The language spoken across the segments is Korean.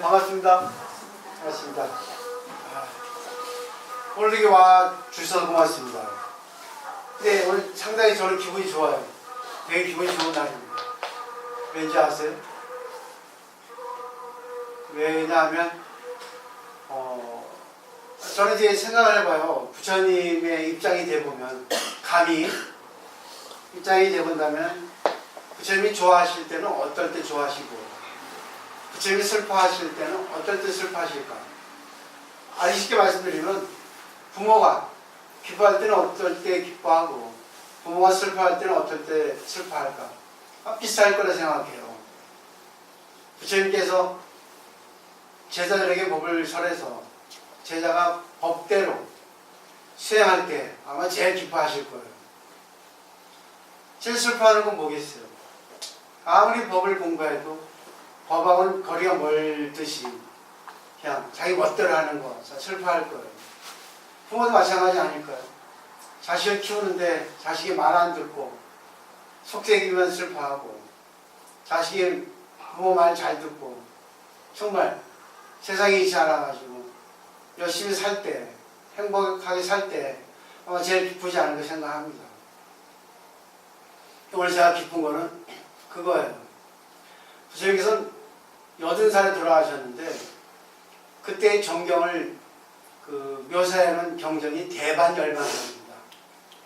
반갑습니다. 반갑습니다. 오늘 이렇게 와 주셔서 고맙습니다. 근데 오늘 상당히 저는 기분이 좋아요. 되게 기분이 좋은 날입니다. 왠지 아세요? 왜냐하면 저는 이제 생각을 해봐요. 부처님의 입장이 돼보면, 감히 입장이 돼본다면 부처님이 좋아하실 때는 어떨 때 좋아하시고, 부처님이 슬퍼하실 때는 어떨 때 슬퍼하실까? 아주 쉽게 말씀드리면, 부모가 기뻐할 때는 어떨 때 기뻐하고, 부모가 슬퍼할 때는 어떨 때 슬퍼할까? 비슷할 거라 생각해요. 부처님께서 제자들에게 법을 설해서 제자가 법대로 수행할 때 아마 제일 기뻐하실 거예요. 제일 슬퍼하는 건 뭐겠어요? 아무리 법을 공부해도 법하고는 거리가 멀듯이 그냥 자기 멋대로 하는 거 슬퍼할 거예요. 부모도 마찬가지 아닐까요? 자식을 키우는데 자식이 말 안 듣고 속삭이면 슬퍼하고, 자식이 부모 말 잘 듣고 정말 세상에 있지 않아가지고 열심히 살 때, 행복하게 살 때 아마 제일 기쁘지 않을까 생각합니다. 오늘 제가 기쁜 거는 그거예요. 부처님께서는 80살에 돌아가셨는데, 그때의 정경을 묘사하는 경전이 대반열반경입니다.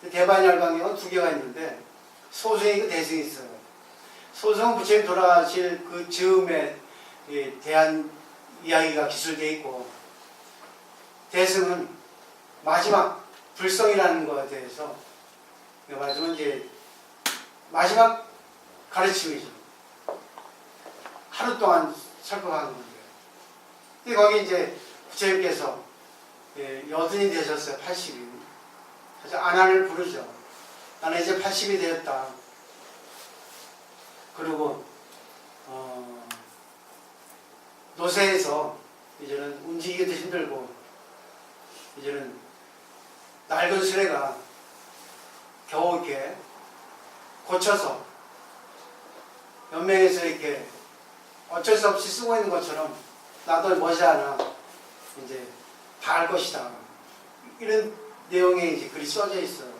대반열반경은 두 개가 있는데 소승이 있고 대승이 있어요. 소승은 부처님 돌아가실 그 즈음에 대한 이야기가 기술되어 있고, 대승은 마지막 불성이라는 것에 대해서 말하자면 이제 마지막 가르침이죠. 하루 동안 설법하는 건데요. 근데 거기 이제 부처님께서 여든이 되셨어요. 80이. 그래서 아난을 부르죠. 나는 이제 80이 되었다. 그리고 노새에서 이제는 움직이기도 힘들고, 이제는 낡은 수레가 겨우 이렇게 고쳐서 연맹에서 이렇게 어쩔 수 없이 쓰고 있는 것처럼 나도 머지않아 이제 다 할 것이다. 이런 내용의 이제 글이 써져 있어요.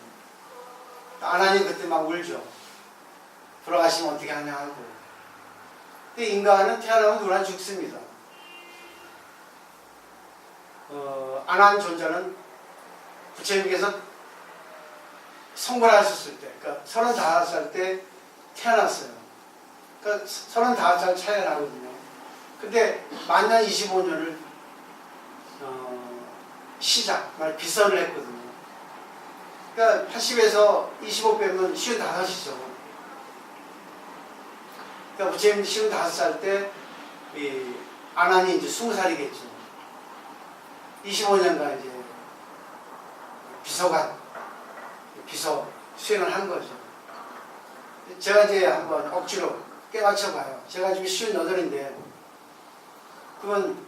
아나니 그때 막 울죠. 돌아가시면 어떻게 하냐 하고. 근데 인간은 태어나면 누구나 죽습니다. 아난 존자는 부처님께서 성불하셨을 때, 그러니까 35살 때 태어났어요. 그러니까 35살 차이가 나거든요. 근데 만년 25년을 비선을 했거든요. 그러니까 80에서 25 빼면 55이죠. 그러니까 부처님 55살 때 아난이 이제 20살이겠죠. 25년간 이제 비서 수행을 한 거죠. 제가 이제 한번 억지로 깨맞춰봐요. 제가 지금 58인데, 그건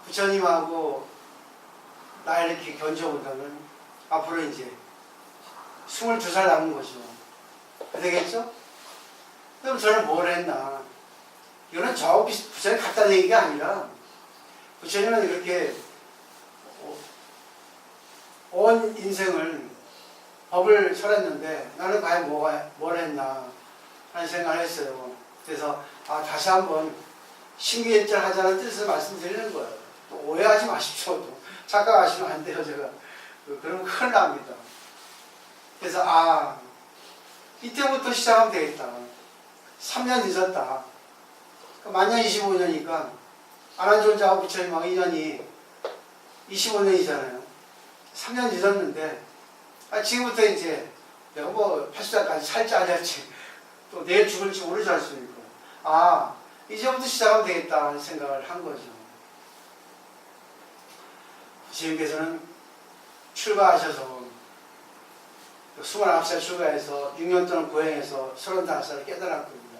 부처님하고 나이를 이렇게 견뎌본다면 앞으로 이제 22살 남은 거죠. 되겠죠? 그럼 저는 뭘 했나? 이거는 저 부처님 갖다 대는 게 아니라, 부처님은 이렇게 온 인생을 법을 설했는데 나는 과연 뭘 했나 하는 생각을 했어요. 그래서 다시 한번 신기일전 하자는 뜻을 말씀드리는 거예요. 또 오해하지 마십시오. 또 착각하시면 안 돼요. 제가 그러면 큰일 납니다. 그래서 이때부터 시작하면 되겠다. 3년 늦었다. 만년 25년이니까 아난존자하고 부처님하고 인연이 25년이잖아요. 3년 늦었는데, 지금부터 이제 내가 80살까지 살지 안 할지, 또 내일 죽을지 모르지 않습니까? 이제부터 시작하면 되겠다 하는 생각을 한 거죠. 부처님께서는 출가하셔서 29살 출가해서 6년 동안 고행해서 35살에 깨달았거든요.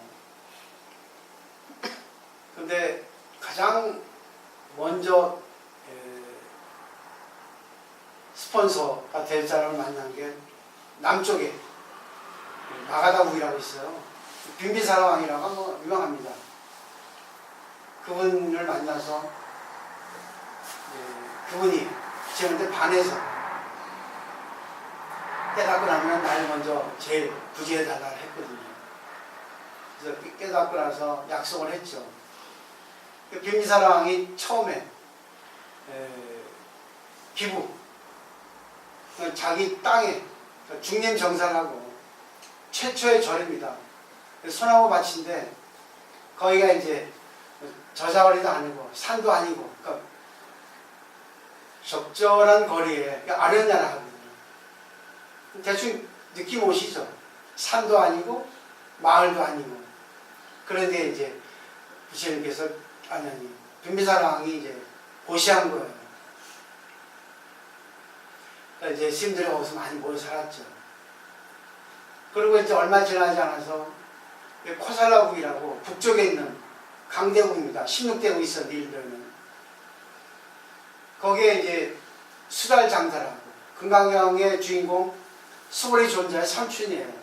근데 가장 먼저 스폰서가 될 사람을 만난 게 남쪽에 마가다국이라고 있어요. 빈비사라왕이라고 유명합니다. 그분을 만나서 그분이 부처님한테 반해서 깨닫고 나면 날 먼저 제일 구제해달라고 했거든요. 그래서 깨닫고 나서 약속을 했죠. 빈미사랑이 처음에 기부, 자기 땅에 중림 정산하고 최초의 절입니다. 소나무 밭인데 거기가 이제 저자거리도 아니고 산도 아니고 그러니까 적절한 거리에 아련하라 하거든요. 대충 느낌 오시죠? 산도 아니고 마을도 아니고. 그런데 이제 부처님께서 아니 빈미사랑이 이제 고시한 거예요. 그러니까 이제 스님들이 거기서 많이 모여 살았죠. 그리고 이제 얼마 지나지 않아서 코살라국이라고 북쪽에 있는 강대국입니다. 16대국 있었는데 일본은 거기에 이제 수달장사라고 금강경의 주인공 수보리 존자의 삼촌이에요.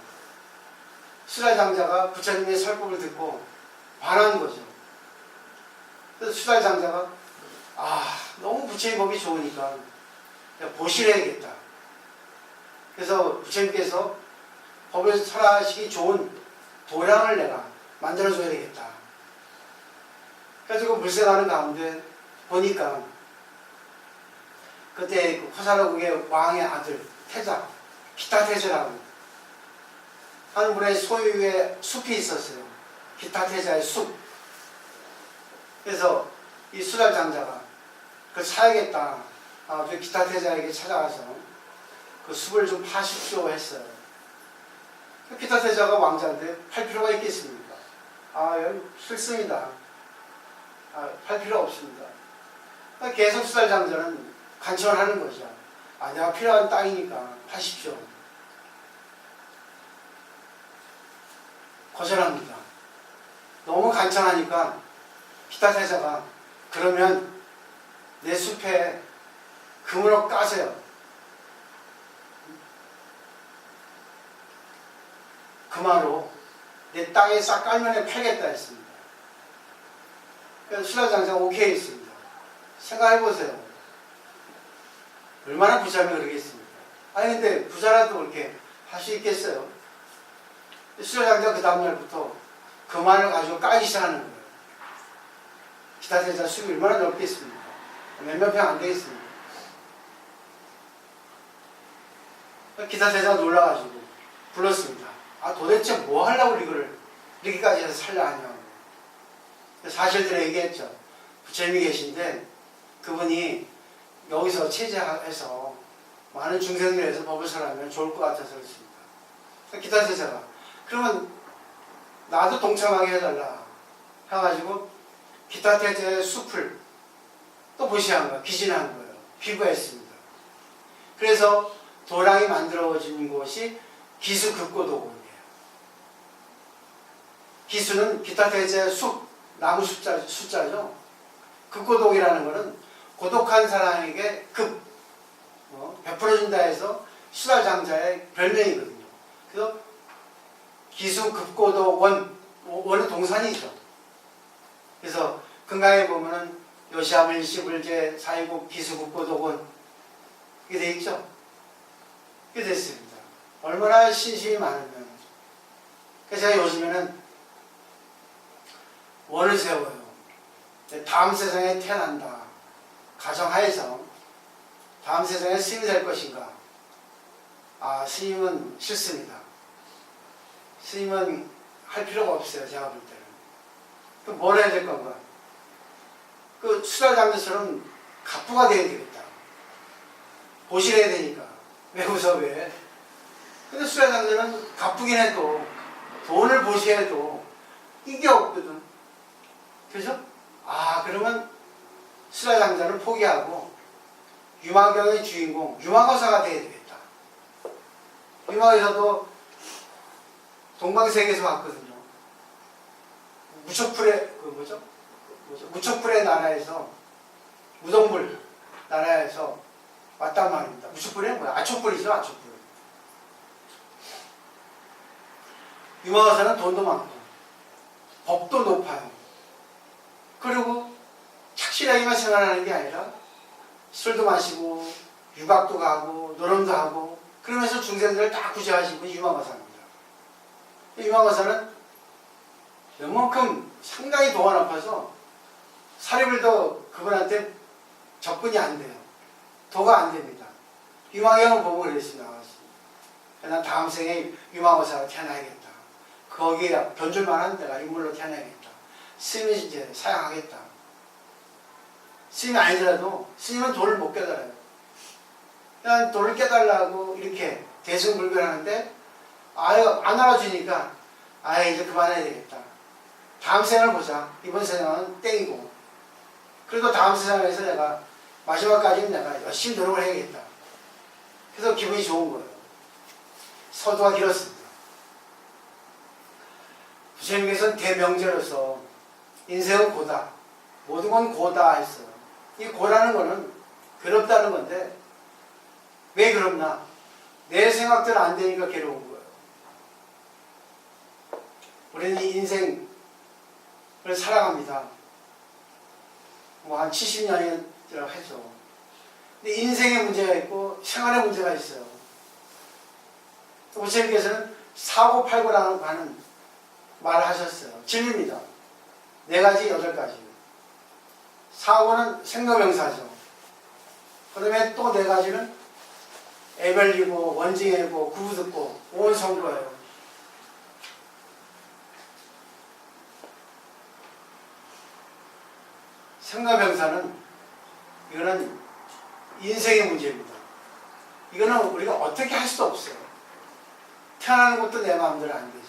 수달장자가 부처님의 설법을 듣고 반한 거죠. 그래서 수달장자가 너무 부처님 법이 좋으니까 보실해야겠다. 그래서 부처님께서 법을 설하시기 좋은 도량을 내가 만들어줘야 되겠다. 그래가지고 물색하는 가운데 보니까 그때 그 코사라국의 왕의 아들 태자, 기타태자라고 하는 분의 소유의 숲이 있었어요. 기타태자의 숲. 그래서 이 수달장자가 그걸 사야겠다. 기타태자에게 찾아가서 그 숲을 좀 파십시오 했어요. 기타태자가 왕자인데 팔 필요가 있겠습니까? 여기 실승이다. 팔 필요 없습니다. 계속 수달장자는 간청을 하는 거죠. 내가 필요한 땅이니까 파십시오. 거절합니다. 너무 간청하니까 기타태자가 그러면 내 숲에 금으로 까세요. 금화로 내 땅에 싹 깔면 팔겠다 했습니다. 그래서 수달장자가 오케이 했습니다. 생각해보세요. 얼마나 부자면 그러겠습니까? 근데 부자라도 그렇게 할 수 있겠어요? 수달장자가 그 다음날부터 금화를 가지고 까기 시작하는 거예요. 기타태자 숲이 얼마나 넓겠습니까? 몇몇 평 안 되겠습니까? 기타태자가 놀라가지고 불렀습니다. 도대체 뭐 하려고 이거를 이렇게까지 해서 살려 하냐고. 사실대로 얘기했죠. 부처님이 계신데 그분이 여기서 체제해서 많은 중생들을 위해서 법을 설하면 좋을 것 같아서 그렇습니다. 기타태자가 그러면 나도 동참하게 해달라 해가지고 기타태자의 숲을 또 보시한 거예요. 기진한 거예요. 피부했습니다. 그래서 도량이 만들어진 곳이 기수극고도군이에요. 기수는 기타태자의 숲, 나무 숫자죠. 극고독이라는 것은 고독한 사람에게 베풀어준다 해서 수달장자의 별명이거든요. 그래서 기수극고독원, 원은 동산이죠. 그래서 금강에 보면은 요시아물 시불제 사이국 기수극고독원 이게 돼 있죠. 이게 됐습니다. 얼마나 신심이 많으면. 그래서 제가 요즘에는 원을 세워요. 다음 세상에 태어난다. 가정하에서 다음 세상에 스님이 될 것인가? 스님은 싫습니다. 스님은 할 필요가 없어요. 제가 볼 때는. 그럼 뭘 해야 될 건가? 수달장자처럼 갑부가 돼야 되겠다. 보실해야 되니까. 왜 웃어 왜? 근데 수달장자는 갑부긴 해도 돈을 보시해도 이게 없거든. 그죠? 그러면 수달장자는 포기하고 유마경의 주인공 유마거사가 돼야 되겠다. 유마거사도 동방세계에서 왔거든요. 무척불의 무척불의 나라에서 무동불 나라에서 왔단 말입니다. 무척불이 뭐야? 아촉불이죠. 아촉불. 유마거사는 돈도 많고 법도 높아요. 그리고 착실하게만 생활하는 게 아니라 술도 마시고 유학도 가고 노름도 하고 그러면서 중생들을 다 구제하시고 유망가사입니다. 유망가사는 웬만큼 상당히 도가 높아서 사리불도 그분한테 접근이 안 돼요. 도가 안 됩니다. 유망형을 보고 그랬습니다. 난 다음 생에 유망가사로 태어나야겠다. 거기에 변줄만한 데가 인물로 태어나야겠다. 스님이 이제 사양하겠다. 스님이 아니더라도 스님은 도를 못 깨달아요. 그냥 도를 깨달라고 이렇게 대승불변하는데 안 알아주니까 이제 그만해야 되겠다. 다음 생을 보자. 이번 생은 땡이고 그래도 다음 세상에서 내가 마지막까지는 내가 열심히 노력을 해야겠다. 그래서 기분이 좋은 거예요. 서두가 길었습니다. 부처님께서는 대명제로서 인생은 고다. 모든 건 고다 했어요. 이 고라는 거는 괴롭다는 건데 왜 괴롭나? 내 생각대로 안 되니까 괴로운 거예요. 우리는 인생을 살아갑니다. 한 70년이라고 해서. 근데 인생의 문제가 있고 생활의 문제가 있어요. 부처님께서는 사고팔고라는 말을 하셨어요. 진리입니다. 4가지, 8가지. 사고는 생로병사죠. 그 다음에 또 4가지는 애별리고 원징애고 구부듣고 오온성거예요. 생로병사는 이거는 인생의 문제입니다. 이거는 우리가 어떻게 할 수 없어요. 태어나는 것도 내 마음대로 안 되죠.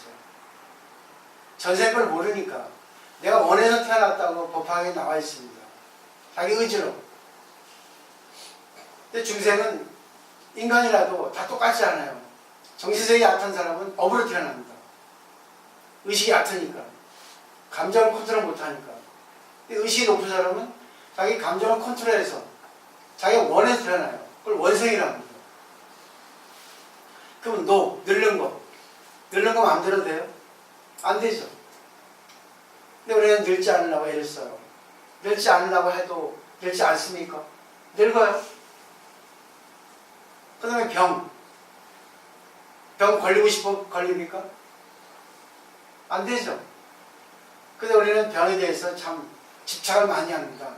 전생 걸 모르니까 내가 원해서 태어났다고 법학에 나와 있습니다. 자기 의지로. 근데 중생은 인간이라도 다 똑같지 않아요. 정신성이 얕은 사람은 업으로 태어납니다. 의식이 얕으니까. 감정을 컨트롤 못하니까. 의식이 높은 사람은 자기 감정을 컨트롤해서 자기가 원해서 태어나요. 그걸 원생이라고 합니다. 그러면 늙는 거. 늙는 거 마음대로 돼요? 안 되죠. 근데 우리는 늙지 않으려고 애를 써요. 늙지 않으려고 해도 늙지 않습니까? 늙어요. 그 다음에 병 걸리고 싶어 걸립니까? 안 되죠. 근데 우리는 병에 대해서 참 집착을 많이 합니다.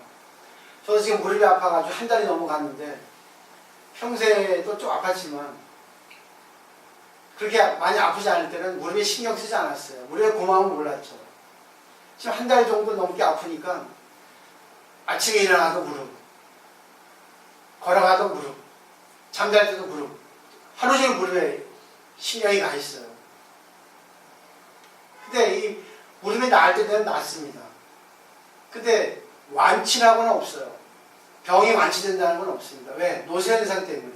저도 지금 무릎이 아파가지고 한 달이 넘어갔는데 평소에도 좀 아팠지만 그렇게 많이 아프지 않을 때는 무릎에 신경 쓰지 않았어요. 무릎의 고마움을 몰랐죠. 지금 한 달 정도 넘게 아프니까 아침에 일어나도 무릎, 걸어가도 무릎, 잠잘 때도 무릎, 하루 종일 무릎에 신경이 가 있어요. 근데 이 무릎이 나을 때 되면 낫습니다. 근데 완치라고는 없어요. 병이 완치된다는 건 없습니다. 왜? 노쇠현상 때문에.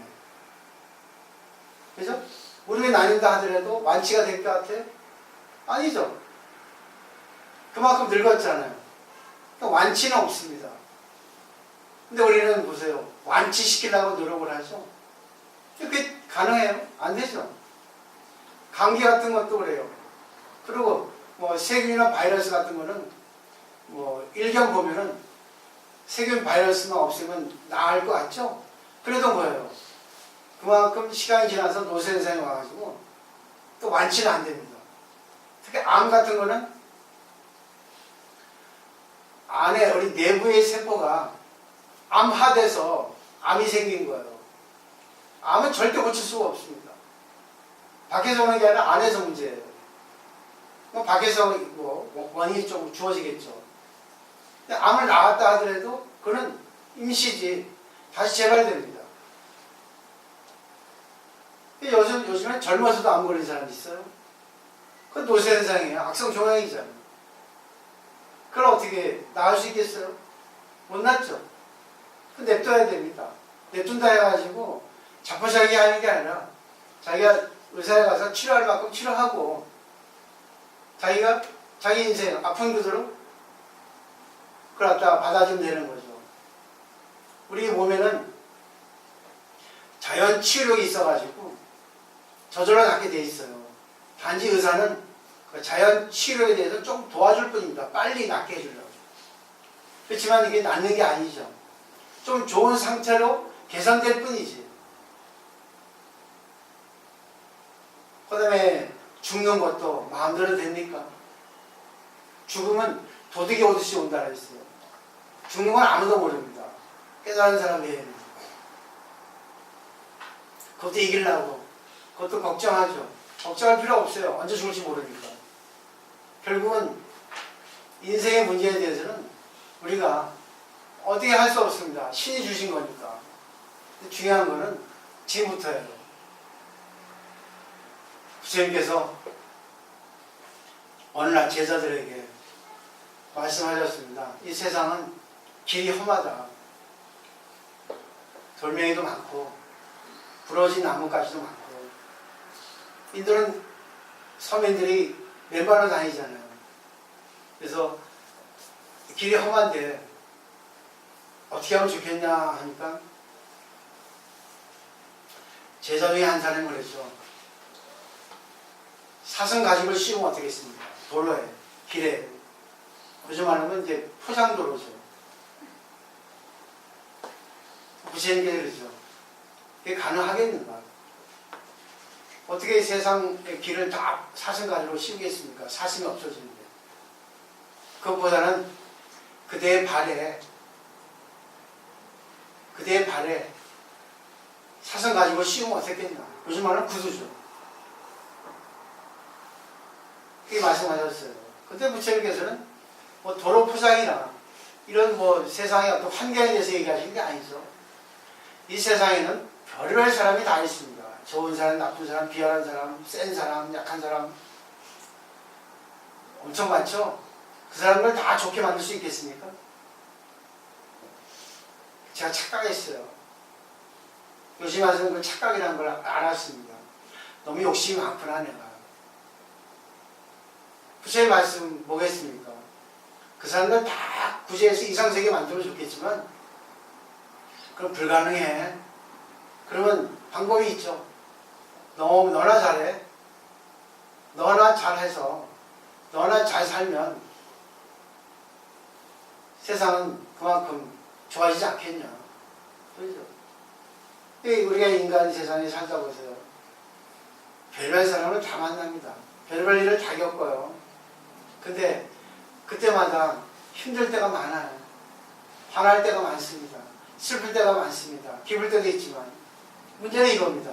그죠? 무릎이 나뉜다 하더라도 완치가 될 것 같아요? 아니죠. 그만큼 늙었잖아요. 그러니까 완치는 없습니다. 근데 우리는 보세요. 완치시키려고 노력을 하죠. 그게 가능해요? 안 되죠. 감기 같은 것도 그래요. 그리고 세균이나 바이러스 같은 거는 일경 보면은 세균 바이러스만 없으면 나을 것 같죠? 그래도 뭐예요? 그만큼 시간이 지나서 노쇠현상이 와가지고 또 완치는 안 됩니다. 특히 암 같은 거는 안에 우리 내부의 세포가 암화돼서 암이 생긴 거예요. 암은 절대 고칠 수가 없습니다. 밖에서 오는 게 아니라 안에서 문제예요. 밖에서 원인이 좀 주어지겠죠. 근데 암을 나갔다 하더라도 그건 임시지 다시 재발됩니다. 요즘에 젊어서도 암 걸린 사람이 있어요. 그건 노쇠현상이에요. 악성 종양이잖아요. 그걸 어떻게 나을 수 있겠어요? 못 낫죠. 냅둬야 됩니다. 냅둔다 해가지고 자포자기 하는 게 아니라 자기가 의사에 가서 치료할 만큼 치료하고 자기가 자기 인생 아픈 그대로 그걸 갖다가 받아주면 되는 거죠. 우리 몸에는 자연 치유력이 있어가지고 저절로 낫게 돼 있어요. 단지 의사는 그 자연 치유력에 대해서 좀 도와줄 뿐입니다. 빨리 낫게 해주려고. 그렇지만 이게 낫는 게 아니죠. 좀 좋은 상태로 개선될 뿐이지. 그 다음에 죽는 것도 마음대로 됩니까? 죽음은 도둑이 오듯이 온다 그랬어요. 죽는 건 아무도 모릅니다. 깨달은 사람 외에는. 그것도 이기려고. 그것도 걱정하죠. 걱정할 필요 없어요. 언제 죽을지 모르니까. 결국은 인생의 문제에 대해서는 우리가 어떻게 할 수 없습니다. 신이 주신 거니까. 근데 중요한 거는 지금부터예요. 부처님께서 어느 날 제자들에게 말씀하셨습니다. 이 세상은 길이 험하다. 돌멩이도 많고 부러진 나뭇가지도 많고 인들은 서민들이 맨발로 다니잖아요. 그래서 길이 험한데 어떻게 하면 좋겠냐 하니까 제자 중에 한 사람이 그랬죠. 사슴 가죽을 씌우면 어떻겠습니까? 도로에, 길에. 요즘 말하면 이제 포장도로죠. 부처님께서 그러죠. 그게 가능하겠는가? 어떻게 세상의 길을 다 사슴 가죽으로 씌우겠습니까? 사슴이 없어지는데. 그것보다는 그대의 발에 사슴 가죽을 씌우면 어떻겠나? 요즘 말하면 구두죠. 그렇게 말씀하셨어요. 그때 부처님께서는 뭐 도로 포장이나 이런 뭐 세상의 어떤 환경에 대해서 얘기하신 게 아니죠. 이 세상에는 별의별 사람이 다 있습니다. 좋은 사람, 나쁜 사람, 비열한 사람, 센 사람, 약한 사람 엄청 많죠. 그 사람들 다 좋게 만들 수 있겠습니까? 제가 착각했어요. 요즘 와서 그 착각이라는 걸 알았습니다. 너무 욕심이 많구나 내가. 부처의 말씀 뭐겠습니까? 그 사람들 다 구제해서 이상세계 만들어줬겠지만 그럼 불가능해. 그러면 방법이 있죠. 너나 잘해. 너나 잘해서 너나 잘 살면 세상은 그만큼 좋아지지 않겠냐. 그렇죠? 우리가 인간 세상에 살다 보세요. 별별 사람을 다 만납니다. 별별 일을 다 겪어요. 근데 그때마다 힘들 때가 많아요. 화날 때가 많습니다. 슬플 때가 많습니다. 기쁠 때도 있지만 문제는 이겁니다.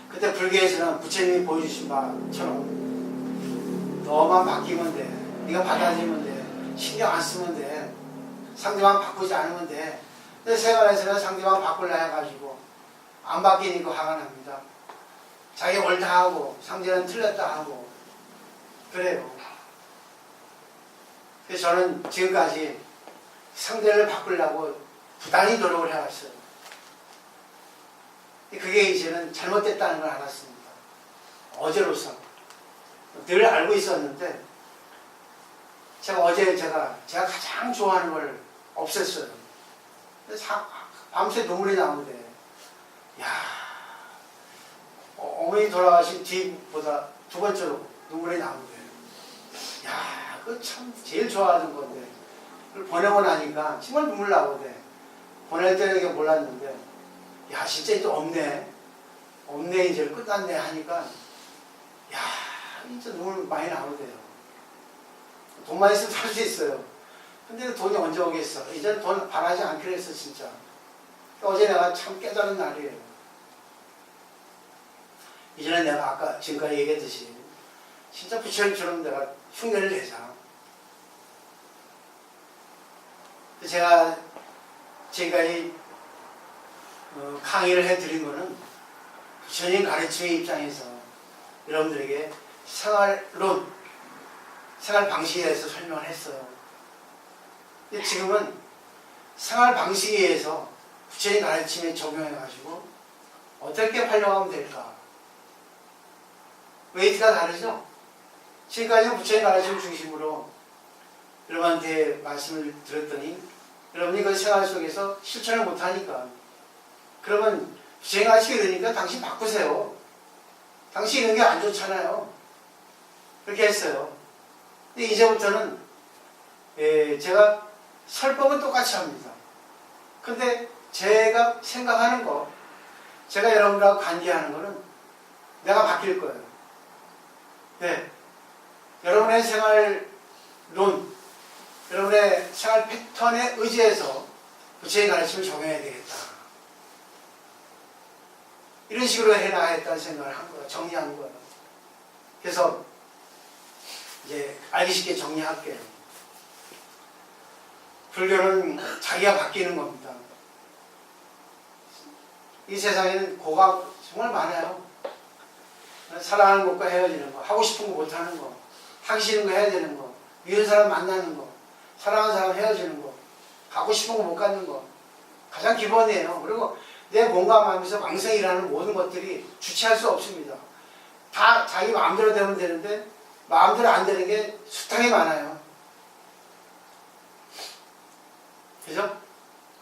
그때 불교에서는 부처님이 보여주신 바처럼 너만 바뀌면 돼. 네가 받아들이면 돼. 신경 안 쓰면 돼. 상대방 바꾸지 않으면 돼. 근데 생활에서는 상대방 바꾸려 해가지고 안 바뀌니까 화가 납니다. 자기가 옳다 하고 상대는 틀렸다 하고 그래요. 그래서 저는 지금까지 상대를 바꾸려고 부단히 노력을 해왔어요. 그게 이제는 잘못됐다는 걸 알았습니다. 어제로서 늘 알고 있었는데 제가 가장 좋아하는 걸 없앴어요. 밤새 눈물이 나오는데 야 어머니 돌아가신 뒤보다 두 번째로 눈물이 나오는데 야 그거 참 제일 좋아하는 건데 그걸 보내고 나니까 정말 눈물 나오대. 보낼 때는 이게 몰랐는데 야 진짜 이제 없네 이제 끝났네 하니까 야 진짜 눈물 많이 나오대요. 돈만 있으면 살 수 있어요. 근데 돈이 언제 오겠어. 이제는 돈 바라지 않기로 했어 진짜. 어제 내가 참 깨달은 날이에요. 이전에 내가 아까 지금까지 얘기했듯이 진짜 부처님처럼 내가 흉내를 내자. 제가 지금까지 강의를 해드린 거는 부처님 가르침의 입장에서 여러분들에게 생활론, 생활 방식에 대해서 설명을 했어요. 근데 지금은 생활 방식에 의해서 부처님 가르침에 적용해가지고 어떻게 활용하면 될까? 웨이트가 다르죠? 지금까지는 부처님 가르침 중심으로 여러분한테 말씀을 드렸더니 여러분이 그 생활 속에서 실천을 못하니까 그러면 부처님 가르치게 되니까 당신 바꾸세요. 당신 있는 게 안 좋잖아요. 그렇게 했어요. 근데 이제부터는 제가 설법은 똑같이 합니다. 근데 제가 생각하는 거, 제가 여러분들하고 관계하는 거는 내가 바뀔 거예요. 네. 여러분의 생활론, 여러분의 생활 패턴에 의지해서 부처의 가르침을 적용해야 되겠다. 이런 식으로 해나가겠다는 생각을 한 거예요. 정리한 거예요. 그래서 이제 알기 쉽게 정리할게요. 불교는 자기가 바뀌는 겁니다. 이 세상에는 고가 정말 많아요. 사랑하는 것과 헤어지는 거, 하고 싶은 거 못하는 거, 하기 싫은 거 해야 되는 거, 미운 사람 만나는 거, 사랑하는 사람 헤어지는 거, 갖고 싶은 거 못 갖는 거, 가장 기본이에요. 그리고 내 공감하면서 왕성히 일하는 모든 것들이 주체할 수 없습니다. 다 자기 마음대로 되면 되는데 마음대로 안 되는 게 숱하게 많아요. 그래서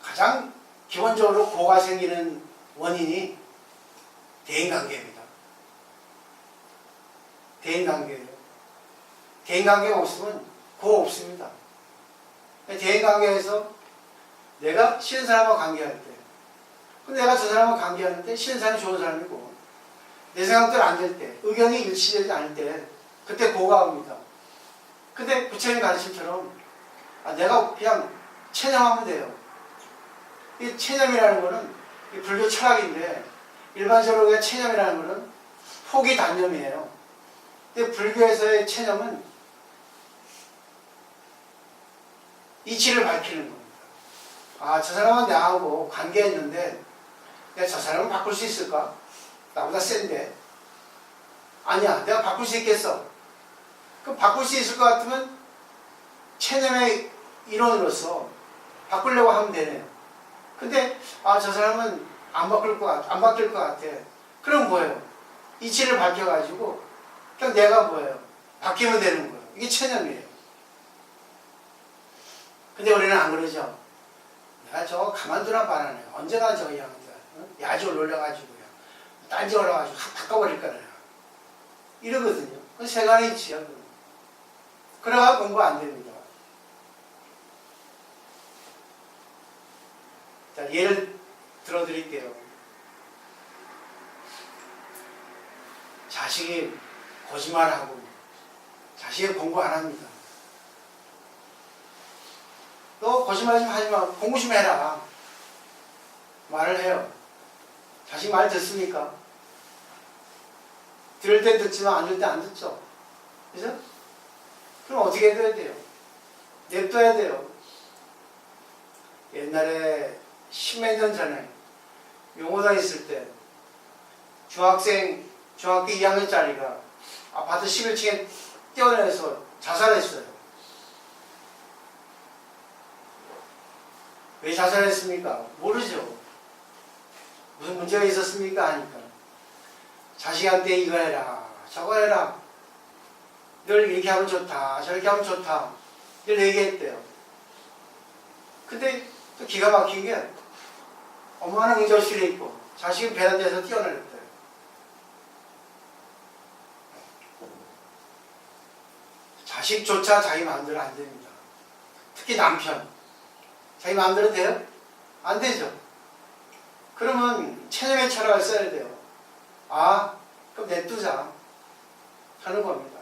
가장 기본적으로 고가 생기는 원인이 대인관계입니다. 대인관계예요. 대인관계가 없으면 고 없습니다. 대인관계에서 내가 싫은 사람과 관계할 때, 내가 저 사람과 관계하는데 싫은 사람이 좋은 사람이고 내 생각대로 안 될 때, 의견이 일치되지 않을 때 그때 고가 옵니다. 근데 부처님 가르침처럼 내가 그냥 체념하면 돼요. 이 체념이라는 거는 이 불교 철학인데 일반적으로 우리가 체념이라는 거는 포기 단념이에요. 근데 불교에서의 체념은 이치를 밝히는 겁니다. 저 사람은 나하고 관계했는데 내가 저 사람을 바꿀 수 있을까? 나보다 센데. 아니야, 내가 바꿀 수 있겠어. 그럼 바꿀 수 있을 것 같으면 체념의 일원으로서 바꾸려고 하면 되네요. 근데 저 사람은 안 바뀔 것 같아. 그럼 뭐예요? 이치를 밝혀가지고 그냥 내가 뭐예요? 바뀌면 되는 거예요. 이게 체념이에요. 근데 우리는 안 그러죠. 내가 저거 가만두나 봐라네. 언제나 저 양들 야주 올려가지고요. 딴지 올라가지고 확 바꿔버릴 거예요. 이러거든요. 그건 세간의 이치야. 그래가 공부 안 됩니다. 자, 예를 들어드릴게요. 자식이 거짓말하고 자식이 공부 안 합니다. 너 거짓말 좀 하지 마. 공부 좀 해라. 말을 해요. 자식 말 듣습니까? 들을 땐 듣지만 안 들을 땐 안 듣죠. 그죠? 그럼 어떻게 해야 돼요? 냅둬야 돼요. 옛날에 십몇 년 전에 용호당 있을 때 중학교 2학년짜리가 아파트 11층에 뛰어내서 자살했어요. 왜 자살했습니까? 모르죠. 무슨 문제가 있었습니까? 하니까 자식한테 이거 해라 저거 해라 늘 이렇게 하면 좋다 저렇게 하면 좋다 늘 얘기했대요. 근데 또 기가 막힌 게 엄마는 응접실에 있고 자식은 베란다에서 뛰어내렸대요. 자식조차 자기 마음대로 안 됩니다. 특히 남편 자기 마음대로 돼요? 안 되죠. 그러면 체념의 철학을 써야 돼요. 그럼 냅두자 하는 겁니다.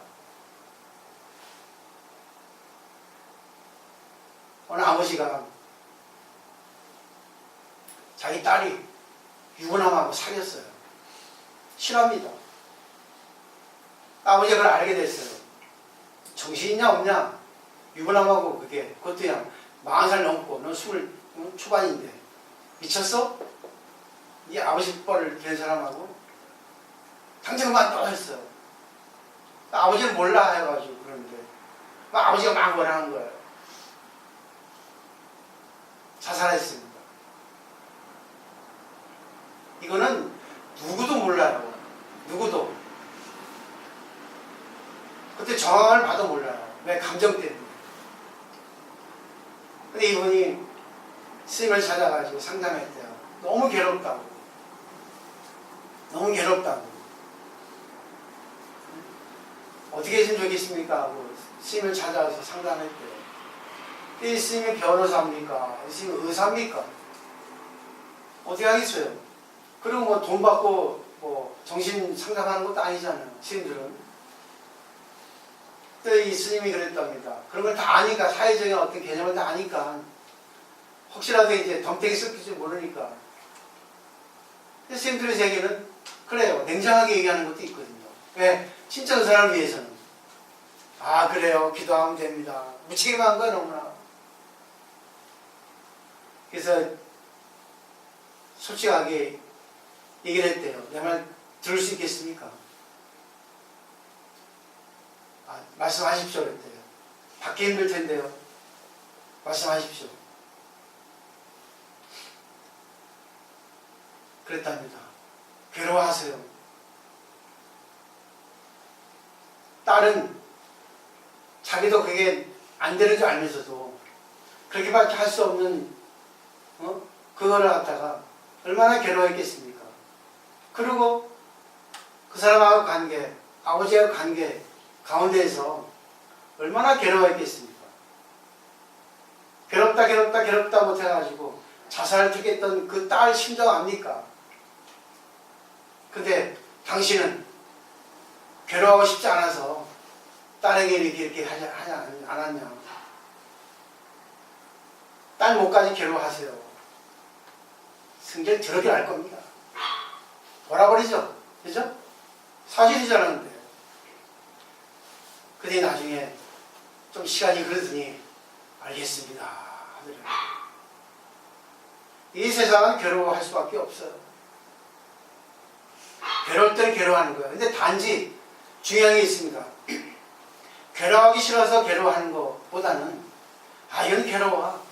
어느 아버지가 자기 딸이 유부남하고 사귀었어요. 싫어합니다. 아버지가 그걸 알게 됐어요. 정신 있냐 없냐? 유부남하고 그것도 그냥 40살 넘고 너 20 초반인데 미쳤어? 네 아버지 뻘을 된 사람하고 당장 그만둬 했어요. 아버지는 몰라 해가지고 그러는데 아버지가 막 뭐라 하는 거예요. 자살했습니다. 이거는 누구도 몰라요. 누구도. 그때 정황을 봐도 몰라요. 왜? 감정 때문에. 근데 이분이 스님을 찾아가지고 상담했대요. 너무 괴롭다고. 너무 괴롭다고. 어떻게 했으면 좋겠습니까? 하고 스님을 찾아와서 상담했대요. 이 스님이 변호사입니까? 이 스님이 의사입니까? 어떻게 하겠어요? 그리고 뭐 돈 받고 뭐 정신 상담하는 것도 아니잖아요. 스님들은. 또 이 스님이 그랬답니다. 그런 걸 다 아니까, 사회적인 어떤 개념을 다 아니까 혹시라도 이제 덤태기 섞일지 모르니까. 스님들의 세계는 그래요. 냉정하게 얘기하는 것도 있거든요. 왜? 진짜 그 사람을 위해서는. 아, 그래요. 기도하면 됩니다. 무책임한 거야, 너무나. 그래서 솔직하게 얘기를 했대요. 내 말 들을 수 있겠습니까? 아, 말씀하십시오. 그랬대요. 받기 힘들 텐데요. 말씀하십시오. 그랬답니다. 괴로워하세요. 딸은 자기도 그게 안 되는 줄 알면서도 그렇게밖에 할 수 없는 그거를 갖다가 얼마나 괴로워했겠습니까? 그리고 그 사람하고 관계, 아버지하고 관계 가운데에서 얼마나 괴로워했겠습니까? 괴롭다 못해가지고 자살을 택했던 그 딸 심정 압니까? 근데 당신은 괴로워하고 싶지 않아서 딸에게 이렇게 하지 않았냐? 딸 목까지 괴로워하세요. 승질 저렇게 날 겁니다. 돌아버리죠. 그죠? 사실이잖아요. 근데. 근데 나중에 좀 시간이 흐르더니 알겠습니다 하더라고요. 이 세상은 괴로워할 수밖에 없어요. 괴로울 때는 괴로워하는 거예요. 근데 단지 중요한 게 있습니다. 괴로워하기 싫어서 괴로워하는 것보다는 이건 괴로워.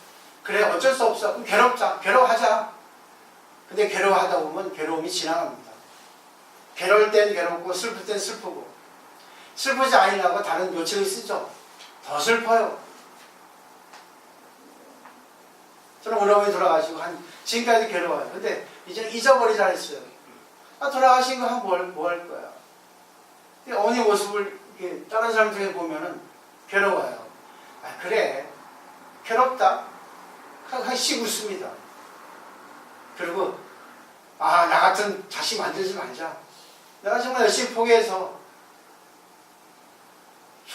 그래 어쩔 수 없어. 그럼 괴롭자. 괴로워하자. 근데 괴로워하다 보면 괴로움이 지나갑니다. 괴로울 땐 괴롭고 슬플 땐 슬프고 슬프지 아니라고 다른 묘책을 쓰죠. 더 슬퍼요. 저는 우리 어머니 돌아가시고 지금까지 괴로워요. 근데 이제는 잊어버리자 했어요. 돌아가신 거 하면 뭐 할 거야. 근데 어머니 모습을 이렇게 다른 사람 중에 보면은 괴로워요. 그래 괴롭다. 한씩 웃습니다. 그리고 나 같은 자식 만들지 말자. 내가 정말 열심히 포기해서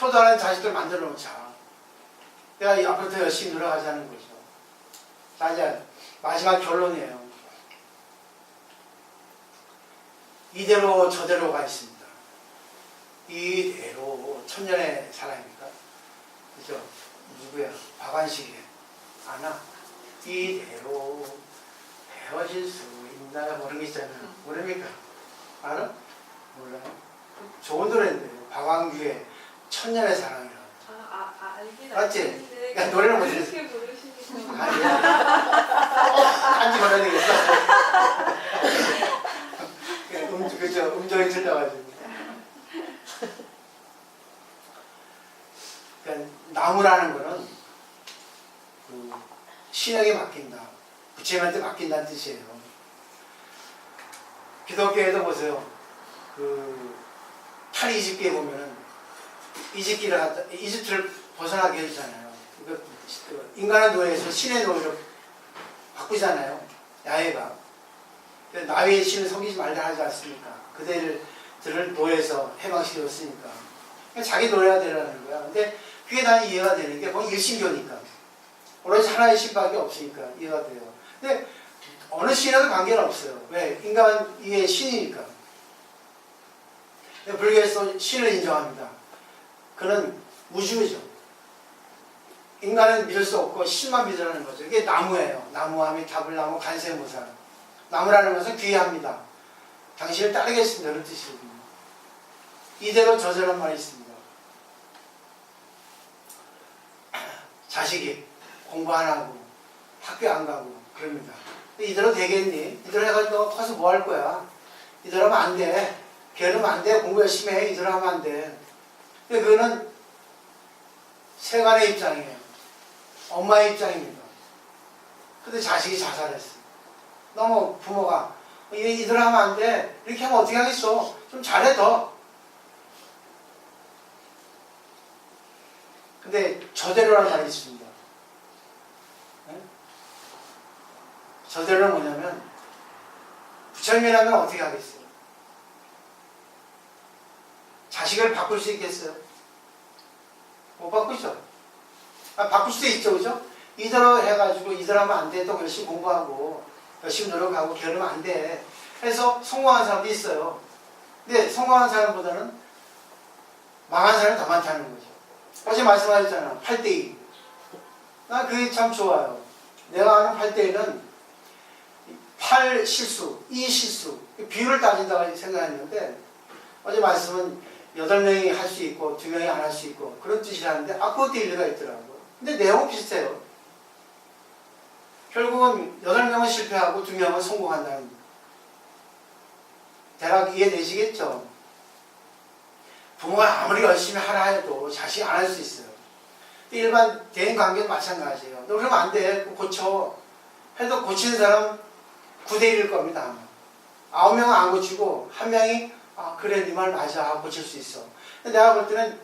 효도하는 자식들 만들어 놓자. 내가 앞으로 더 열심히 노력하자는 거죠. 자, 이제 마지막 결론이에요. 이대로 저대로가 있습니다. 이대로 천년의 사람입니까? 그죠? 누구야? 박완식이에요. 아나? 이대로 헤어질 수 있나? 모르는 게 있잖아요. 모릅니까? 알아? 몰라요? 좋은 노래인데요. 박완규의 천년의 사랑이라고. 알긴 맞지? 그러니까 노래를 못 들었어. 그렇게 부르시니까. 한지 걸어야 되겠어. 그죠? 음정이 틀려가지고. 그러니까 나무라는 거는 그 신에게 맡긴다. 부처님한테 맡긴다는 뜻이에요. 기독교에도 보세요. 그 탈이집기에 보면은 이집트를 벗어나게 해주잖아요. 인간의 노예에서 신의 노예로 바꾸잖아요. 야훼가. 나의 신을 섬기지 말라 하지 않습니까? 그들을 노예에서 해방시켰으니까. 자기 노예가 되라는 거야. 근데 그게 난 이해가 되는 게 거의 일신교니까. 오로지 하나의 신밖에 없으니까 이해가 돼요. 근데 어느 신에도 관계는 없어요. 왜? 인간 이게 신이니까. 불교에서 신을 인정합니다. 그는 우주죠. 인간은 믿을 수 없고 신만 믿으라는 거죠. 이게 나무예요. 나무함이 다불나무 간세무사. 나무라는 것은 귀합니다. 당신을 따르겠습니다. 그런 뜻이거든요. 이대로 저저런 말이 있습니다. 자식이 공부 안 하고 학교 안 가고 그럽니다. 이대로 되겠니? 이대로 해가지고 커서 뭐 할 거야? 이대로 하면 안 돼. 게으르면 안 돼. 공부 열심히 해. 이대로 하면 안 돼. 근데 그거는 세간의 입장이에요. 엄마의 입장입니다. 근데 자식이 자살했어. 너무 부모가 이대로 하면 안 돼. 이렇게 하면 어떻게 하겠어? 좀 잘해 더. 근데 저대로라는 말이 있습니다. 저대로는 뭐냐면 부처님이라면 어떻게 하겠어요? 자식을 바꿀 수 있겠어요? 못 바꾸죠. 바꿀 수도 있죠, 그죠? 이대로 해가지고 이대로 하면 안 돼. 또 열심히 공부하고 열심히 노력하고 게으르면 안 돼. 해서 성공한 사람도 있어요. 근데 성공한 사람보다는 망한 사람이 더 많다는 거죠. 어제 말씀하셨잖아요. 8대2. 난 그게 참 좋아요. 내가 아는 8대1은 8 실수, 2 실수, 비율을 따진다고 생각했는데 어제 말씀은 8명이 할 수 있고 2명이 안 할 수 있고 그런 뜻이라는데 그것도 일리가 있더라고요. 근데 내용은 비슷해요. 결국은 8명은 실패하고 2명은 성공한다는 대략 이해되시겠죠? 부모가 아무리 열심히 하라 해도 자식이 안 할 수 있어요. 일반 대인관계도 마찬가지예요. 너 그러면 안 돼. 고쳐. 해도 고치는 사람 9대1일 겁니다. 아마. 9명은 안 고치고 1명이 그래 네 말 맞아 고칠 수 있어. 근데 내가 볼 때는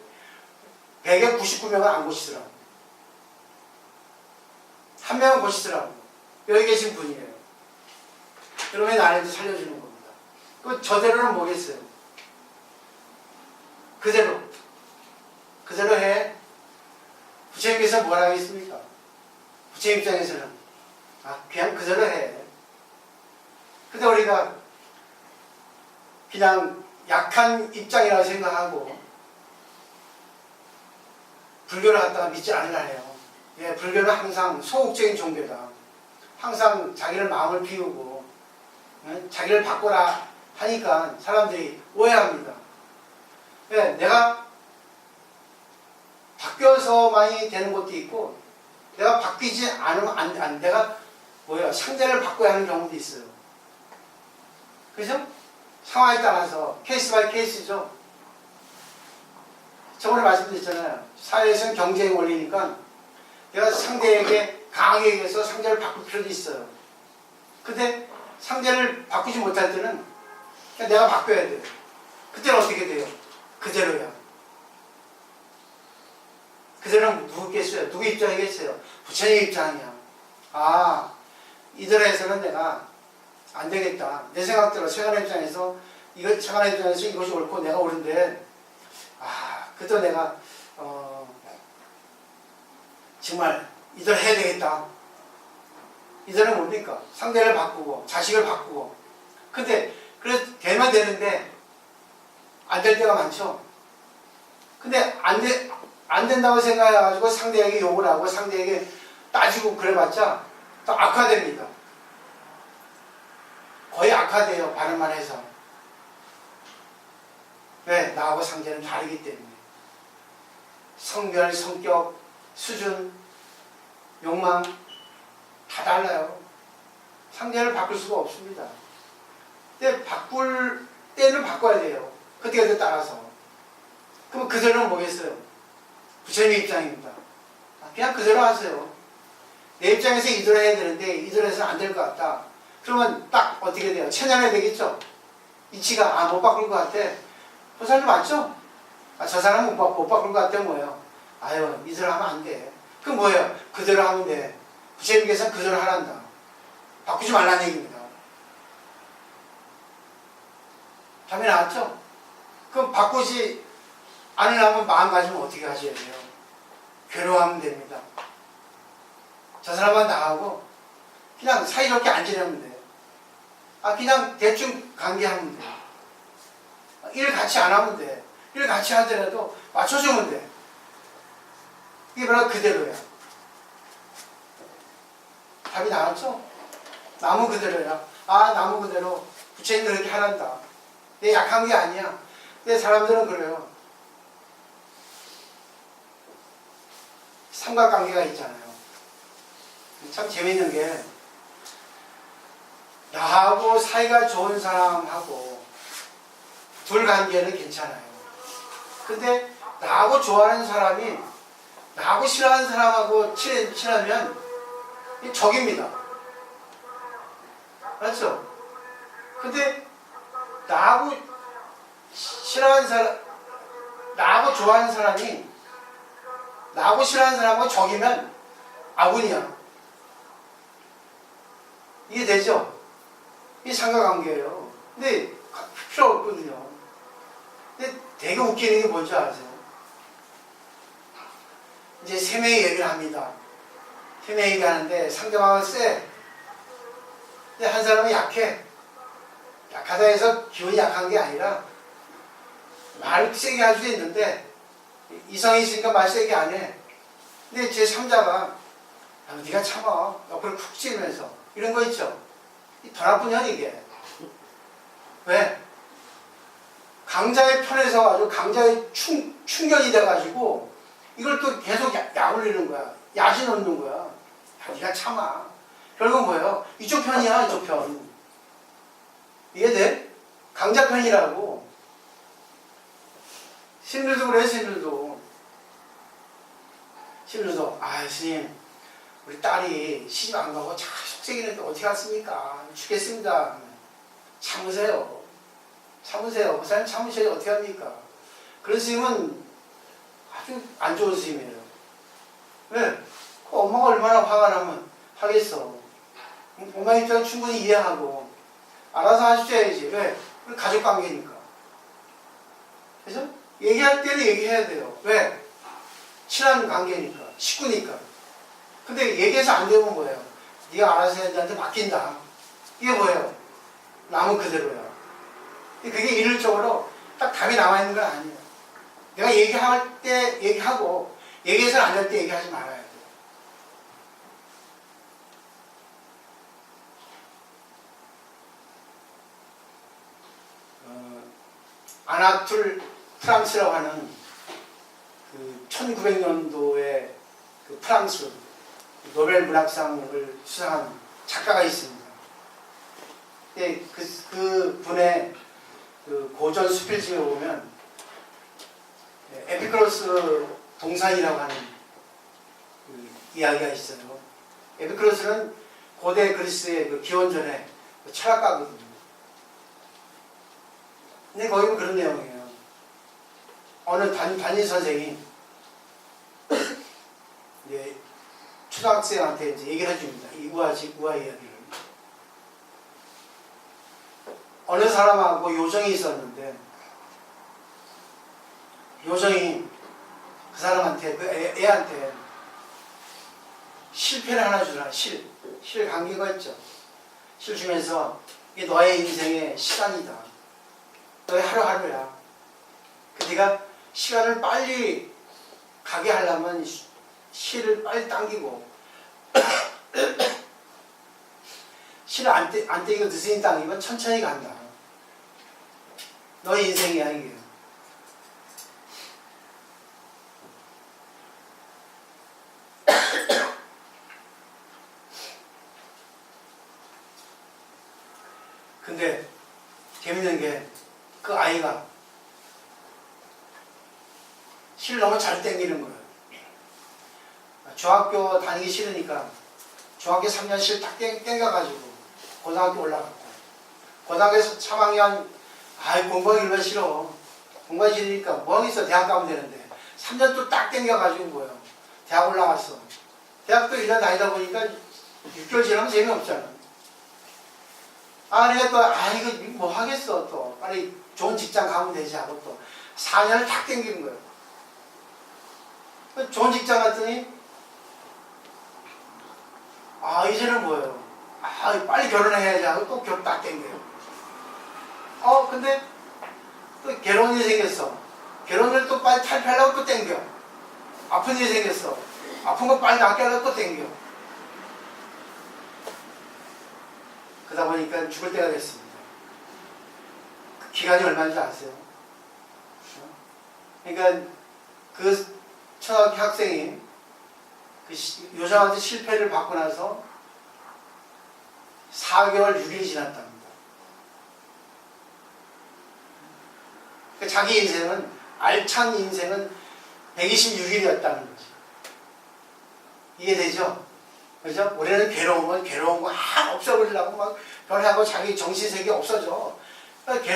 100에 99명은 안 고치더라고. 1명은 고치더라고. 여기 계신 분이에요. 그러면 나를 살려주는 겁니다. 그 저대로는 뭐겠어요? 그대로 해. 부처님께서 뭐라 하겠습니까? 부처님 입장에서는 그냥 그대로 해. 근데 우리가 그냥 약한 입장이라고 생각하고 불교를 갖다가 믿지 않으려해요. 예, 불교는 항상 소극적인 종교다. 항상 자기를 마음을 비우고 자기를 바꾸라 하니까 사람들이 오해합니다. 예, 내가 바뀌어서만이 되는 것도 있고 내가 바뀌지 않으면 내가 상대를 바꿔야 하는 경우도 있어요. 그죠? 상황에 따라서 케이스 바이 케이스죠. 저번에 말씀드렸잖아요. 사회에서는 경쟁의 원리니까 내가 상대에게 강하게 얘기해서 상대를 바꿀 필요도 있어요. 근데 상대를 바꾸지 못할 때는 그냥 내가 바뀌어야 돼요. 그때는 어떻게 돼요? 그대로야. 그대로는 누구겠어요? 누구 입장이겠어요? 부처님 입장이야. 이들에서는 내가 안 되겠다. 내 생각대로 최간의 입장에서 이것이 옳고 내가 옳은데 그래도 내가 정말 이들 해야 되겠다. 이들은 뭡니까? 상대를 바꾸고 자식을 바꾸고. 근데 그래서 되면 되는데 안 될 때가 많죠. 근데 안 된다고 생각해가지고 상대에게 욕을 하고 상대에게 따지고 그래봤자 또 악화됩니다. 거의 악화돼요. 발음만 해서. 왜? 나하고 상대는 다르기 때문에. 성별, 성격, 수준, 욕망 다 달라요. 상대를 바꿀 수가 없습니다. 근데 바꿀 때는 바꿔야 돼요. 그때그때 따라서. 그럼 그대로는 뭐겠어요? 부처님 입장입니다. 그냥 그대로 하세요. 내 입장에서 이대로 해야 되는데 이대로 해서는 안 될 것 같다. 그러면 딱 어떻게 돼요? 체념해야 되겠죠? 이치가 못 바꿀 것 같아. 그 사람 맞죠? 저 사람은 못 바꿀 것 같아. 뭐예요? 이대로 하면 안 돼. 그럼 뭐예요? 그대로 하면 돼. 부처님께서는 그대로 하란다. 바꾸지 말라는 얘기입니다. 답이 나왔죠? 그럼 바꾸지 않으려면 마음가짐은 어떻게 하셔야 돼요? 괴로워하면 됩니다. 저 사람만 나가고 그냥 사이좋게 안 지내면 돼. 그냥 대충 관계하면 돼. 일 같이 안 하면 돼. 일 같이 하더라도 맞춰주면 돼. 이게 바로 그대로야. 답이 나왔죠? 나무 그대로야. 나무 그대로 부처님 그렇게 하란다. 내 약한 게 아니야. 근데 사람들은 그래요. 삼각관계가 있잖아요. 참 재밌는 게 나하고 사이가 좋은 사람하고 둘 관계는 괜찮아요. 근데 나하고 좋아하는 사람이 나하고 싫어하는 사람하고 친하면 적입니다. 맞죠? 근데 나하고 싫어하는 사람, 나하고 좋아하는 사람이 나하고 싫어하는 사람하고 적이면 아군이야. 이게 되죠? 이게 상가관계예요. 근데 필요 없거든요. 근데 되게 웃기는 게 뭔지 아세요? 이제 세 명이 얘기를 합니다. 세 명이 얘기하는데 상대방은 세. 근데 한 사람은 약해. 약하다 해서 기분이 약한 게 아니라 말 세게 할 수도 있는데 이성이 있으니까 말 세게 안 해. 근데 제 3자가 네가 참아. 옆으로 푹 찌면서 이런 거 있죠. 더 나쁜 년 이게. 왜? 강자의 편에서 아주 강자의 충격이 돼가지고 이걸 또 계속 약올리는 거야. 야시 넣는 거야. 야, 네가 참아. 결국은 뭐예요? 이쪽 편이야, 이쪽 편. 이해돼? 강자 편이라고. 신들도 그래, 신들도. 신들도, 아, 스님, 우리 딸이 시집 안 가고 잘 속색이는데 어떻게 하십니까? 죽겠습니다. 참으세요. 참으세요. 그 사람 참으셔야 어떻게 합니까? 그런 스님은 아주 안 좋은 스님이에요. 왜? 그 엄마가 얼마나 화가 나면 하겠어. 엄마 입장은 충분히 이해하고 알아서 하셔야지. 왜? 우리 가족 관계니까. 그죠? 얘기할 때는 얘기해야 돼요. 왜? 친한 관계니까. 식구니까. 근데 얘기해서 안 되면 뭐예요? 네가 알아서 해야 나한테 맡긴다. 이게 뭐예요? 남은 그대로야. 그게 일률적으로 딱 답이 남아있는 건 아니에요. 내가 얘기할 때 얘기하고 얘기해서는 안 될 때 얘기하지 말아야 돼요. 아나툴 프랑스라고 하는 그 1900년도에 그 프랑스 노벨 문학상을 수상한 작가가 있습니다. 그 분의 그 고전 수필집에 보면 에피크로스 동산이라고 하는 그 이야기가 있어요. 에피크로스는 고대 그리스의 그 기원전의 그 철학가거든요. 근데 거기 보면 그런 내용이에요. 어느 담임 선생이 이제 초등학생한테 이제 얘기를 해줍니다. 이 우화 이야기를. 어느 사람하고 요정이 있었는데 요정이 그 사람한테 그 애한테 실패를 하나 주라. 실 감기가 있죠. 실 주면서 이게 너의 인생의 시간이다. 너의 하루하루야. 그 네가 시간을 빨리 가게 하려면 실을 빨리 당기고 실을 안 떼기고 늦으니 당기면 천천히 간다. 너의 인생이야 이게. 근데 재밌는 게 그 아이가 실 너무 잘 땡기는 거예요. 중학교 다니기 싫으니까 중학교 3년 실 딱 땡겨가지고 고등학교 올라갔고 고등학교에서 3학년 공부하기 얼마나 싫어. 공부하기 싫으니까 뭐 하겠어. 대학 가면 되는데 3년 또 딱 땡겨가지고 뭐예요. 대학 올라갔어. 대학도 1년 다니다 보니까 6개월 지나면 재미없잖아. 그러니까 또 이거 뭐 하겠어. 또 빨리 좋은 직장 가면 되지 하고 또 4년을 딱 땡기는 거예요. 좋은 직장 갔더니 이제는 뭐예요? 빨리 결혼해야지 하고 또 결혼 딱 땡겨요. 근데 또 괴로운 일이 생겼어. 결혼을 또 빨리 탈피하려고 또 땡겨. 아픈 일이 생겼어. 아픈 거 빨리 낫게 하려고 또 땡겨. 그러다 보니까 죽을 때가 됐습니다. 그 기간이 얼마인지 아세요? 그러니까 그 초등학교 학생이 그 요정한테 실패를 받고 나서 4개월 6일이 지났답니다. 그러니까 자기 인생은 알찬 인생은 126일이었다는 거지. 이해되죠? 그죠? 우리는 괴로운 거 없애버리려고 막 변하고 자기 정신세계 없어져. 그러니까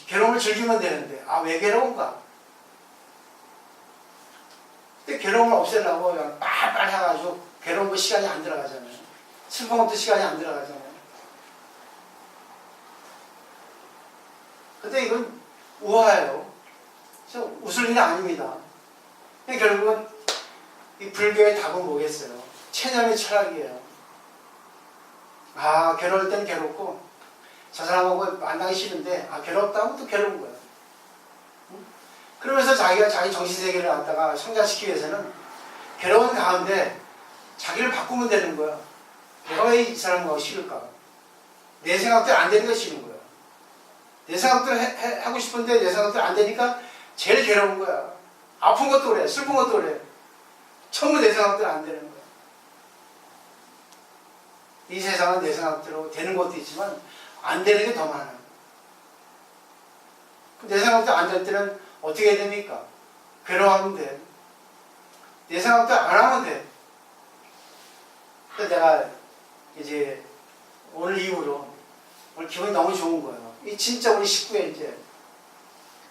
괴로움을 즐기면 되는데 왜 괴로운가? 근데 괴로움을 없애려고 그냥 빨빨 해가지고 괴로운 거 시간이 안 들어가잖아요. 슬픈 것도 시간이 안 들어가잖아요. 근데 이건 우화예요. 그래서 웃을 일이 아닙니다. 결국은 이 불교의 답은 뭐겠어요? 체념의 철학이에요. 아, 괴로울 땐 괴롭고, 저 사람하고 만나기 싫은데, 아, 괴롭다고 또 괴로운 거야. 응? 그러면서 자기가 자기 정신세계를 갖다가 성장시키기 위해서는 괴로운 가운데 자기를 바꾸면 되는 거야. 내가 왜 이 사람하고 싫을까? 내 생각대로 안 되는 게 싫은 거야. 내 생각대로 하고 싶은데 내 생각대로 안 되니까 제일 괴로운 거야. 아픈 것도 그래, 슬픈 것도 그래. 전부 내 생각대로 안 되는 거야. 이 세상은 내 생각대로 되는 것도 있지만 안 되는 게 더 많아요. 내 생각대로 안 될 때는 어떻게 해야 됩니까? 괴로워하면 돼. 내 생각대로 안 하면 돼. 그래서 내가 이제 오늘 이후로 오늘 기분이 너무 좋은 거예요. 이 진짜 우리 식구에 이제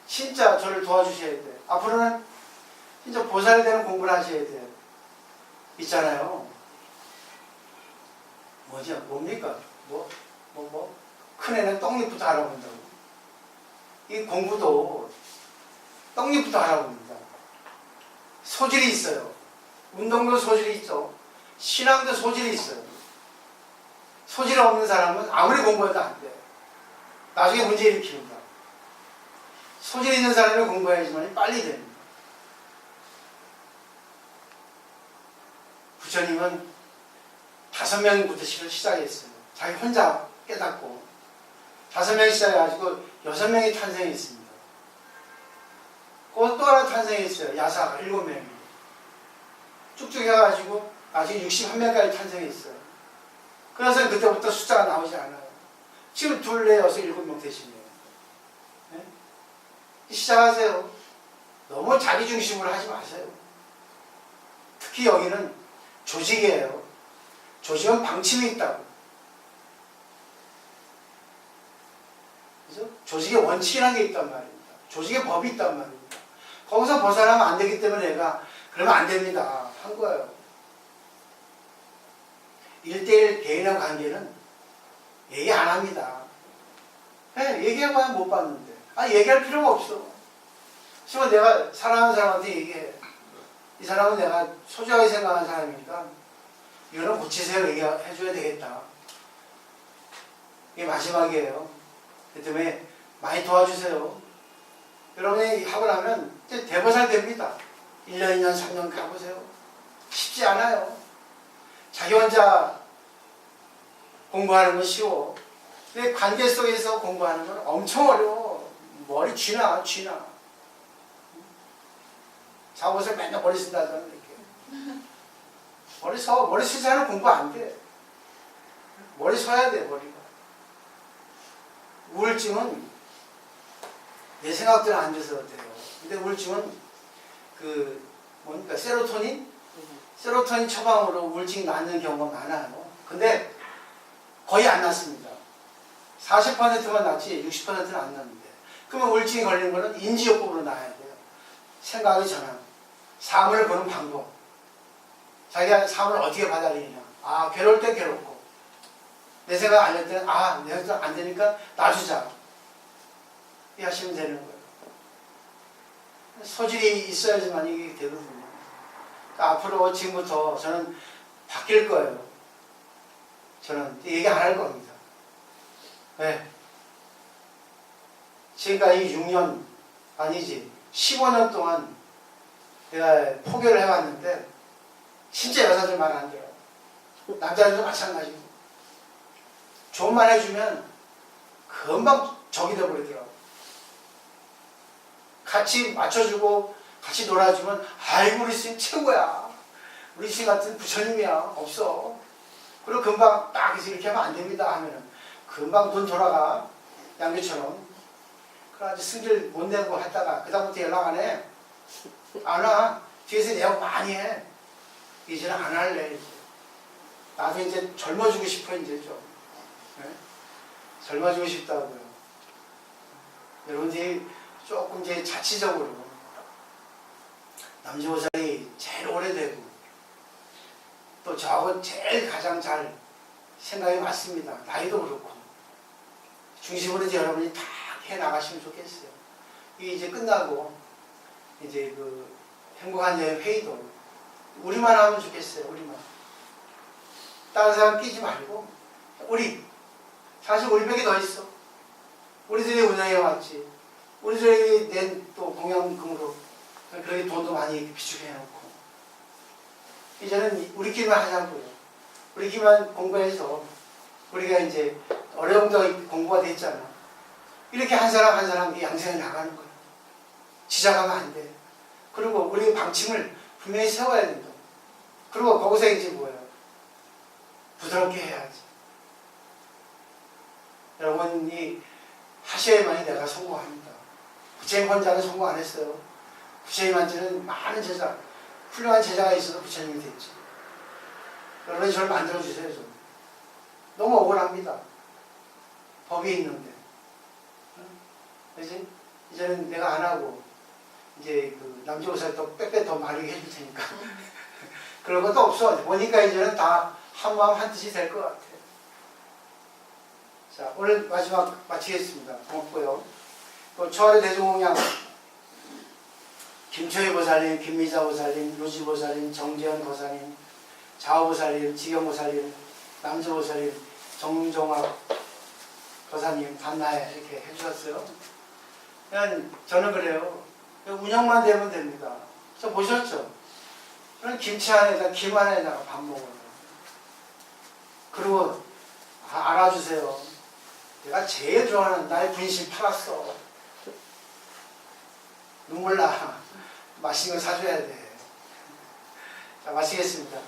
진짜 저를 도와주셔야 돼. 앞으로는 진짜 보살이 되는 공부를 하셔야 돼. 있잖아요. 뭐죠? 뭡니까? 큰 애는 떡잎부터 알아본다고. 이 공부도 떡잎부터 알아봅니다. 소질이 있어요. 운동도 소질이 있죠. 신앙도 소질이 있어요. 소질 없는 사람은 아무리 공부해도 안 돼. 나중에 문제 일으킵니다. 소질 있는 사람이 공부해야지만 빨리 됩니다. 부처님은 5명부터 시작했어요. 자기 혼자 깨닫고 5명이 시작해가지고 6명이 탄생했습니다. 또 하나 탄생했어요. 야사가 7명이. 쭉쭉 해가지고 나중에 61명까지 탄생했어요. 그래서 그때부터 숫자가 나오지 않아요. 지금 2, 4, 6, 7명 되시네요. 네? 시작하세요. 너무 자기 중심으로 하지 마세요. 특히 여기는 조직이에요. 조직은 방침이 있다고. 그죠? 조직의 원칙이라는 게 있단 말입니다. 조직의 법이 있단 말입니다. 거기서 벗어나면 안 되기 때문에 내가 그러면 안 됩니다. 한 거예요. 1대1 개인의 관계는 얘기 안 합니다. 네, 얘기해봐야 못 봤는데. 아, 얘기할 필요가 없어. 지금 내가 사랑하는 사람한테 얘기해. 이 사람은 내가 소중하게 생각하는 사람이니까 이거는 고치세요. 얘기해줘야 되겠다. 이게 마지막이에요. 그 때문에 많이 도와주세요. 여러분이 하고 나면 이제 대보살 됩니다. 1년, 2년, 3년 가보세요. 쉽지 않아요. 자기 혼자 공부하는 건 쉬워. 근데 관계 속에서 공부하는 건 엄청 어려워. 머리 쥐나. 작업을 맨날 머리 쓴다잖아, 이렇게. 머리 쓰지 않으면 공부 안 돼. 머리 서야 돼, 머리가. 우울증은 내 생각대로 안 돼서 돼요. 근데 우울증은 세로토닌 처방으로 우울증이 낫는 경우가 많아요. 근데 거의 안 낫습니다. 40%만 낫지 60%는 안 낫는데. 그러면 우울증이 걸리는 거는 인지요법으로 나야 돼요. 생각의 전환, 삶을 보는 방법. 자기가 삶을 어떻게 받아들이냐. 아, 괴로울 땐 괴롭고. 내 생각 안 될 때는 내 생각 안 되니까 놔주자. 이 하시면 되는 거예요. 소질이 있어야지만 이게 되거든요. 그러니까 앞으로 지금부터 저는 바뀔 거예요. 저는 얘기 안 할 겁니다. 네. 지금까지 6년, 아니지, 15년 동안 내가 포교를 해왔는데, 진짜 여자들 말 안 들어요. 남자들도 마찬가지고. 좋은 말 해주면 금방 적이 돼버리더라고. 같이 맞춰주고, 같이 놀아주면, 아이고, 우리 스님 최고야. 우리 스님 같은 부처님이야. 없어. 그리고 금방 딱 이렇게 하면 안 됩니다 하면은 금방 돈 돌아가. 양교처럼. 그래가지고 승질 못 내고 했다가 그다음부터 연락 안 해. 안 와. 뒤에서 내용 많이 해. 이제는 안 할래. 나도 이제 젊어지고 싶어 이제 좀. 네? 젊어지고 싶다고요. 여러분들이 조금 이제 자치적으로 남지보살이 제일 오래되고 또 저하고 제일 가장 잘 생각이 맞습니다. 나이도 그렇고 중심으로 이제 여러분이 다 해 나가시면 좋겠어요. 이게 이제 끝나고 이제 그 행복한 여행 회의도 우리만 하면 좋겠어요. 우리만. 다른 사람 끼지 말고 우리. 사실 우리밖에 더 있어. 우리들이 운영해 왔지. 우리들이 낸 또 공연금으로 그렇게 돈도 많이 비축해 놓고 이제는 우리끼리만 하자고요. 우리끼리만 공부해서 우리가 이제 어느 정도 공부가 됐잖아. 이렇게 한 사람 한 사람 양생해 나가는 거야. 지적하면 안 돼. 그리고 우리 방침을 분명히 세워야 된다. 그리고 거기서 이제 뭐예요? 부드럽게 해야지. 여러분이 하셔야만이 내가 성공합니다. 부처님 혼자는 성공 안 했어요. 부처님한테는 많은 제자, 훌륭한 제자가 있어서 부처님이 됐지. 여러분이 저를 만들어주세요, 좀. 너무 억울합니다. 법이 있는데. 그지? 이제는 내가 안 하고, 이제 그 남조사 또 빼빼 더 마르게 해줄 테니까. 그런 것도 없어. 보니까 이제는 다 한 마음 한 뜻이 될 것 같아. 자, 오늘 마지막 마치겠습니다. 고맙고요. 또 초월의 대중공양 김초희 보살님, 김미자 보살님, 루지 보살님, 정지현 보살님, 자오 보살님, 지경 보살님, 남주 보살님, 정종학 보살님 밤나에 이렇게 해주셨어요. 그냥 저는 그래요. 운영만 되면 됩니다. 저 보셨죠? 저는 김치 안에다 김 안에다가 밥 먹어요. 그리고 알아주세요. 내가 제일 좋아하는 나의 분신 팔았어. 눈물 나. 맛있는 거 사줘야 돼. 자, 마치겠습니다.